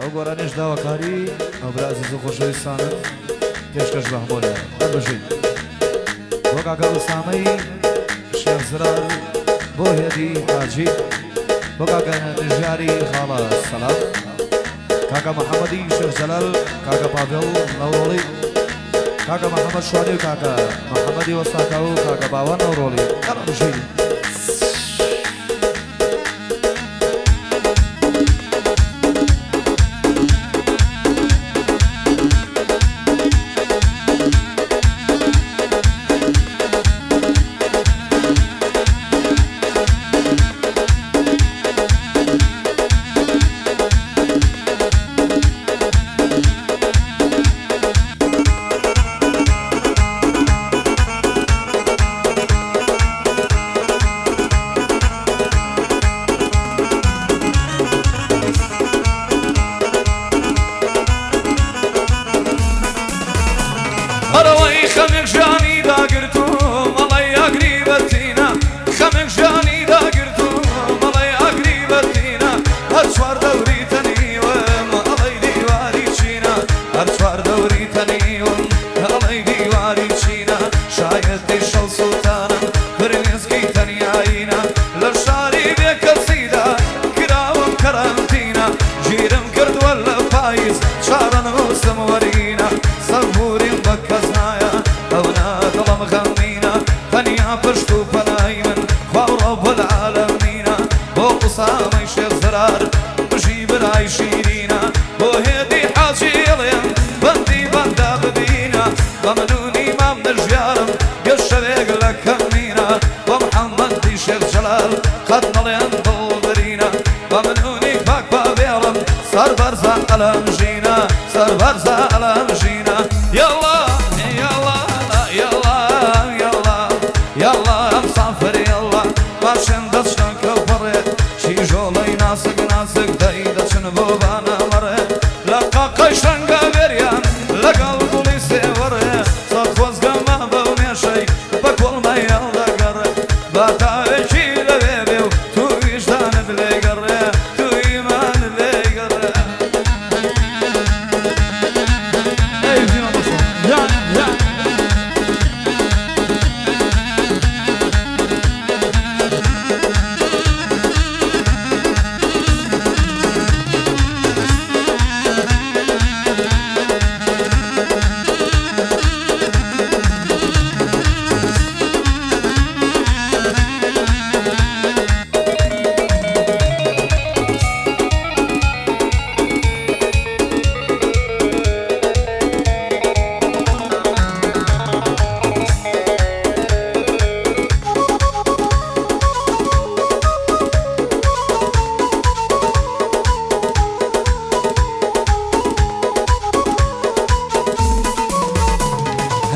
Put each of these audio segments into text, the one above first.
ئەو گۆرانیش داواکاری ئەو برازیز و خۆشەویستانە پێشکەش بە هەموویان هەربژین بۆ کاکە ئوسامەی شێخ زرار بۆ هێدی حاجی بۆ کاکە نژاری خاڵە سەلات کاکە محەممەدی شێخ جەلال کاکە پاڤێڵ نەوڕۆڵی کاکە محەممەد شوانی و کاکە محەممەدی وەستاکە و کاکە باوان نەوڕۆڵی هەربژین خەمێک ژانی داگرتو مەڵی ئەگری بەتینە خەمێک ژانی داگرتو مەڵی ئەگری بەتینە هەر چوار دەوری تەنیوەم ئەڵەی دیواری چینە هەر چوار دەوری تەنیوەم ئەڵەی دیواری چینە شایەتی شەو سوڵتانم برنێزکی تەنیایینە لە شاری بێکەسیدا کراوم کەرانتینە ژیرم کردووە لە پاییز چارە نووسم وەرینە سەبوریم بە کەس نایە ئەونا دڵم غەمینە تەنیا پشت و پەنای من خوا ڕەب العالەمینە بۆ قوسامەی شێخ زرار بژی برای شیرینە بۆ هێدی حاجیڵێم بەندی بەندا ببینە بە من و نیمام نەژیارم یە شەوێک لە کەمینە بە محەممەدی شێخ جەلال قەت نەڵێن دڵبەرینە بە من و نی پاک باوێڵم سەر بەرزە ئەلەمژینە سەر بەرزە ئەلەمژینە یەڵا یەڵا یەڵا یەڵا یەڵا ئەمسافر یەڵا باشن دەچنە کەوپەڕێ شیژۆڵەی ناسک ناسک دەی دەچن بۆ بانەمەڕێ لە قاقەی شەنگە بێریان لەگەڵ گوڵی سێوەڕێ سەد خۆزگەمە بەو مێشەی بە کۆڵمە هێڵدەگەڕێ با تاوێکی لەوێ بێ و تو ویژدانت لێگەڕێ تو ئیمانت لێگەڕێ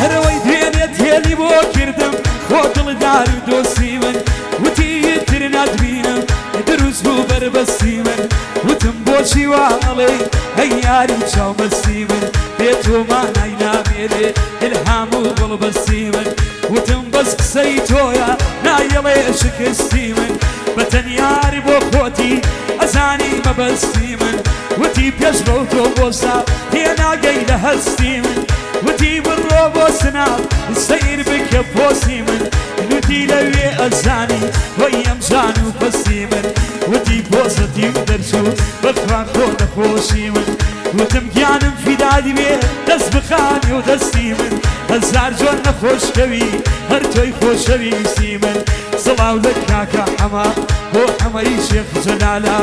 هەرەوەی دوێنێت هێلی بۆ کردم خۆ دڵدار و دۆستی من وتی تر ناتبینم دروست بوو بەربەستی من وتم بۆچی واڵێ ئەی یاری چاومەستی من بێت تۆمانای نامێرێ ئیلهام و دڵبەستی من وتم بەس قسەی تۆیە نایەڵێ شکستی من بەتەنیاری بۆ خۆتی ئەزانی مەبەستی من وتی پێش ڕۆ تۆ بۆسا تێناگەی لە هەستی من وتی بڕۆ بۆ سناو سەیر بکە پۆسی من وتی لەوێ ئەزانی وەی ئەمژان و پەستی من وتی پۆسەتی و دەرچوو بەخوان خۆ نەخۆشی من وتم گیانم فیدادی بێ دەست بخانی و دەستی من هەزار جۆن نەخۆشکەوی هەر تۆی خۆشەویستی من سڵاو لە کاکە حەما بۆ حەمەی شێخ جەلالە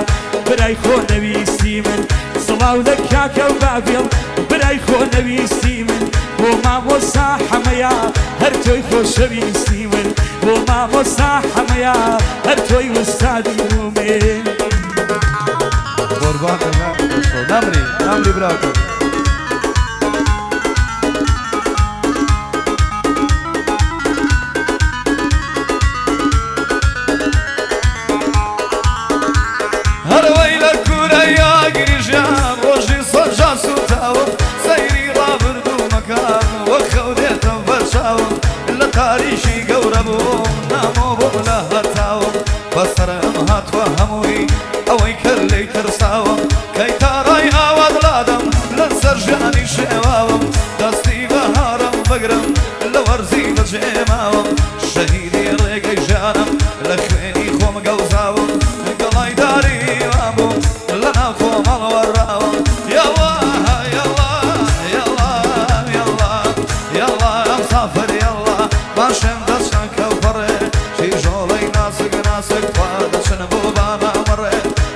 برای خۆ نەویستی من سڵاو لە کاکە و باوێڵ برای خۆ نەویستی من بۆ مامۆستا حەمەیە هەر تۆی خۆشەویستی من بۆ مامۆستا حەمەیە هەر تۆی وەستادی بوومێ قوربان نامری نامری براکە هەروەی لە کوورە یاگریژیان ڕۆژی سەرجا سوتاوم سەیری ڕابردوومەکان وەک خەو دێتم بەرچاوم لە تاریشی گەورە بووم نامۆ بۆم لە هەتاوم بەسەرم هاتووە هەمووی ئەوەی کرد لی ترساوم کەی تاڕای ئاوا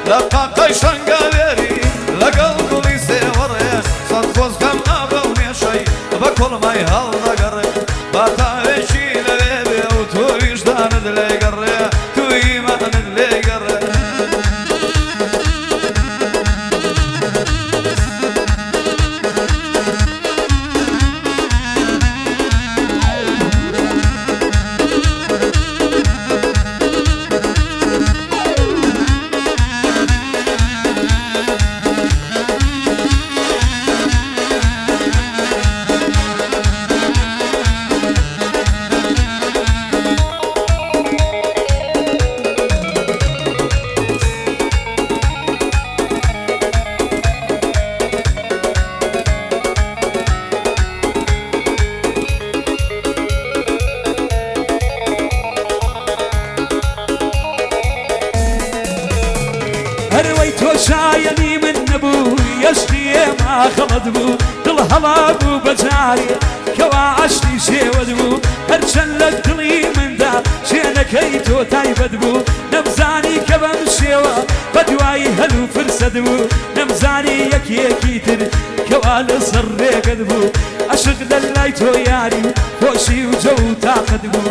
لقاقي شنقاويري لقلبي سيوري صدقوز كم أبوني شي بكل ما يهل نقري باتاوشي لبيبي وتويش داند لي قري توي ما ندلي قري هرويتو شايني من نبو يشتي ما خلد بو دل هلا بو بجاري كوا عشتي شيود بو هرشن لك دلي من دا شينكيتو تايبد بو نمزاني كبم شيوا بدواي هلو فرسد بو نمزاني يكيتر كوا لصر ريقد بو عشق دلايتو ياري خوشي وجو تاقد بو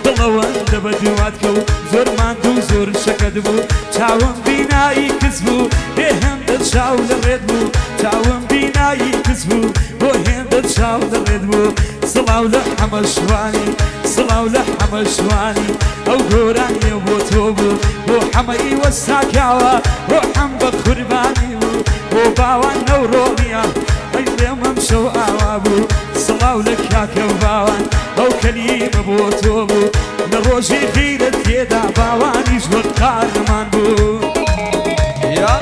دلوان دبدواتكو زور ماندو زور شكد بو چاوم بینایی کسبو به هندت شاو لرد بو چاوم بینایی کسبو به هندت شاو لرد بو صلاو لحمشوانی صلاو لحمشوانی او گورانی بو تو بو بو حمایی و ساکاوا بو حم بقربانی بو بو باوان نورونیا ایلم شو آوابو صلاو لکاکو باوان او کلیم بو تو بو لروجی غیرت یدا باوانی جور قارمان بو يا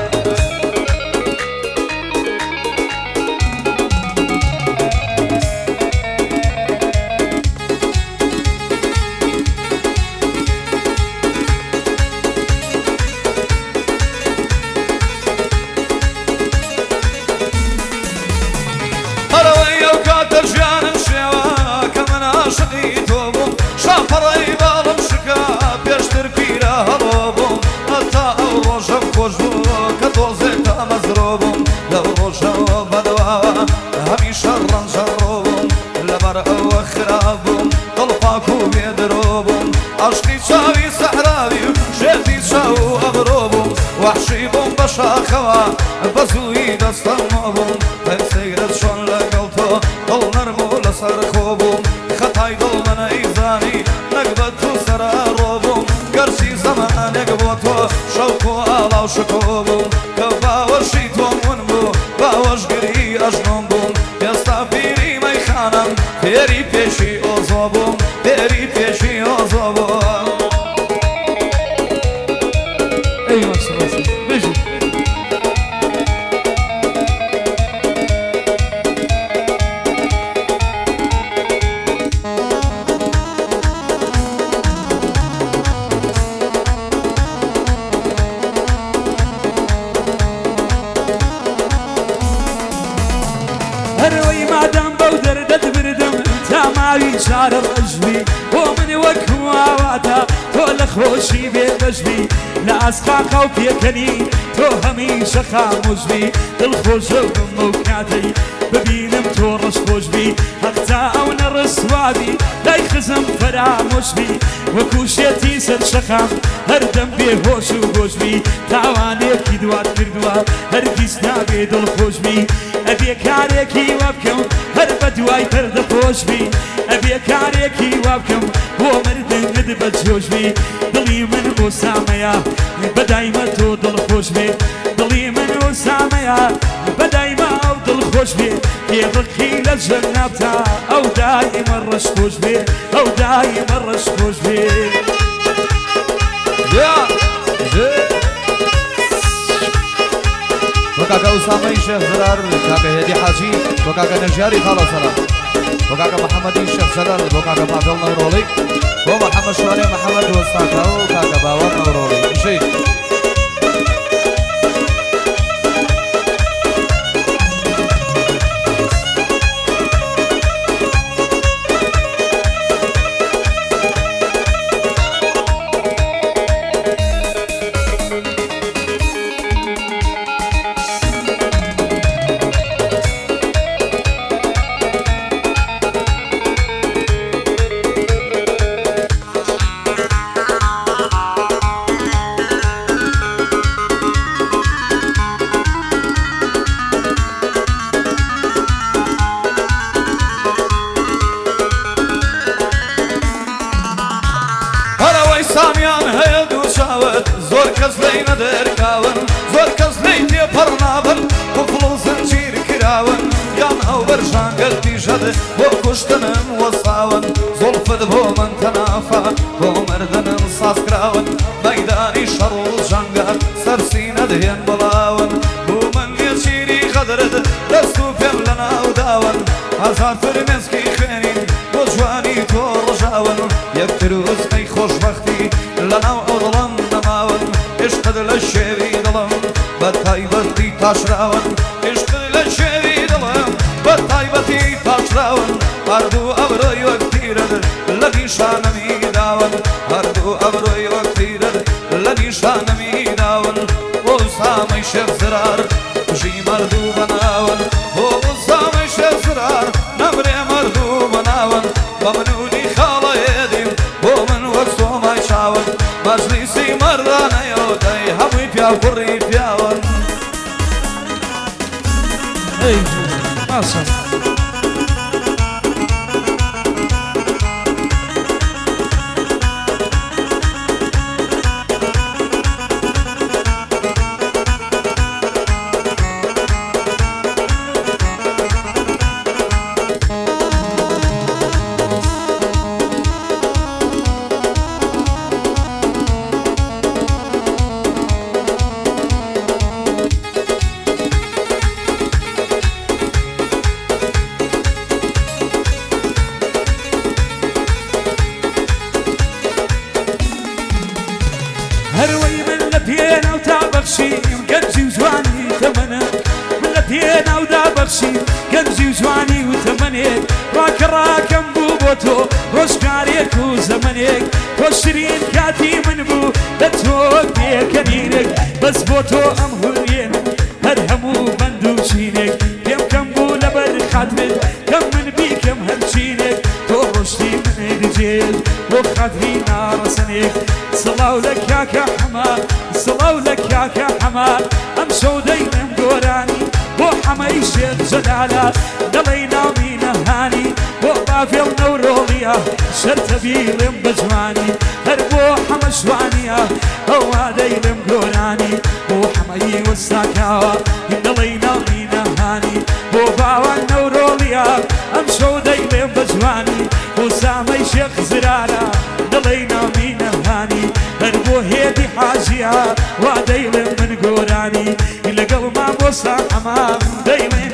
هروي وكاتر جانم شوا كمن عاشقي توبو شافري بالم شكا بيشتر فيرا هروبو حتى روجا خوشبو كتوزيتا مزروبو لو روجا بدوا هميشه رنجروبو لبر وخرابو طلقاكو بيدروبو عشقي شاوي سحراوي جيتي شاو أبروبو وحشي بوم بشاخوا بزوي دستموبو هنسيرت شون لقلتو دل نرمو لسر خوبو خطاي دل من ايزاني نقبتو سراروبو قرشي زمان نقبتو شوكو آلاو شكوبو كباوشي تومونبو باوش قري أجنوبو يستافيري ميخانم فيري بيشي أوزوبو فيري بيشي أوزوبو ايوه سلاسل بيجي هروي مادام بودر دبردم تماوي شار الرجبي ومن وكواواتا تول خوشي بيبجبي لا اسقاقا وبيكني تو هميشه خاموشبي الخوش وموكاتي ببينم تو رش خوشبي حتى او نرسوابي لا يخزم فراموشبي وكوشيتي سر شخام هردم بيهوش وغوشبي تاوانيكي دوات كردوا هرگيز نابي دل خوشبي ابي كاريكي وابكم هر بدواي برد خوشبي ابي كاريكي وابكم هو مردن ندبت جوشبي دلي من وساميا بدايما تو دل خوشبي دلي من وساميا بدايما او دل خوشبي يبكي للجنبتا او دايما رش خوشبي او دايما رش خوشبي يا وكاكا أسامة الشيخ زرار كاكا هدي حاجي وكاكا نجاري خلاص سلام وكاكا محمد الشيخ زرار وكاكا فاضل نورولي ومحمد شوالي محمد وساكا وكاكا باور نورولي شيء زۆر کەس لەی نەدەرکاون زۆر کەس لەی تێپەڕنابن قوفڵ و زەنجیر کراون یان ئەو بەرژانگەر پیشەد بۆ کوشتنم وەساون زۆڵفت بۆ من تەنافە بۆ مردنم سازکراون مەیدانی شەڕ و جەنگەر سەرسینە دێن بڵاون بوو من لێچیری قەدرت دەست و پێم لە ناوداون هەزار فرمێسکی خوێنین بۆ جوانی تۆ ڕژاون یەکتر وزمەی خۆشبەختی لەناو ئەو دڵم نەماون عشقت لە شێوی دڵم بە تایبەتی تاشراون عشقت لە شێوی دڵم بە تایبەتی تاشراون هەردوو ئەبرۆی وەک تیرت لە نیشانەمی داون هەردوو ئەبرۆی وەک تیرت لە نیشانەمی داون بۆ سامەی شێخ زرار ژی مەردوو بەناون بۆ سامەی شێخ زرار نەبرێ مەردوو بەناون بە منونی خاڵەیەدیم بۆ من وەک سۆمای چاون مەجلیسی مەردانەیە دەی هەمووی پیا کوڕی پیاون ئەی ئاسە هەروەی من لە پێناو تا بەخشیم گەنجی و جوانی تەمەنە من لە پێناو دا بەخشیم گەنجی و جوانی و تەمەنێک ڕاکە ڕاکەم بوو بۆ تۆ ڕۆژگارێک و زەمەنێک تۆ شرین کاتی من بوو لە تۆ پێکەنینێک بەس بۆ تۆ ئەم هوڕێن هەر هەموو بەند و چینێک پێم کەم بوو لەبەر خاترت کەم من بیکەم هەرچینێک تۆ ڕۆشتی منێ دژێت بۆ خاتری ناڕەسەنێک سڵاو لە کاکە حەمار سڵاو لە کاکە حەمار ئەم شەو دەینم گۆرانی بۆ حەمەی شێت جەلالە دەڵێی ناوی نەهانی بۆ بافێڵ نەورۆڵیە شەرتە بیڵم بە جوانی هەر بۆ حەمە شوانیە ئەووا دەیڵم گۆرانی بۆ حەمەی وەستاکاوە دەڵێی ناوی نەهانی بۆ باوە نەورۆڵیە ئەم شەو دەیڵێم بە جوانی بۆ سامەی شێخ زرارە دەڵێی ناوی نەهانی هەر بۆ هێدی حاجیە وا دەیڵێم من گۆرانی لەگەڵ مامۆستا حەمام دەیڵێم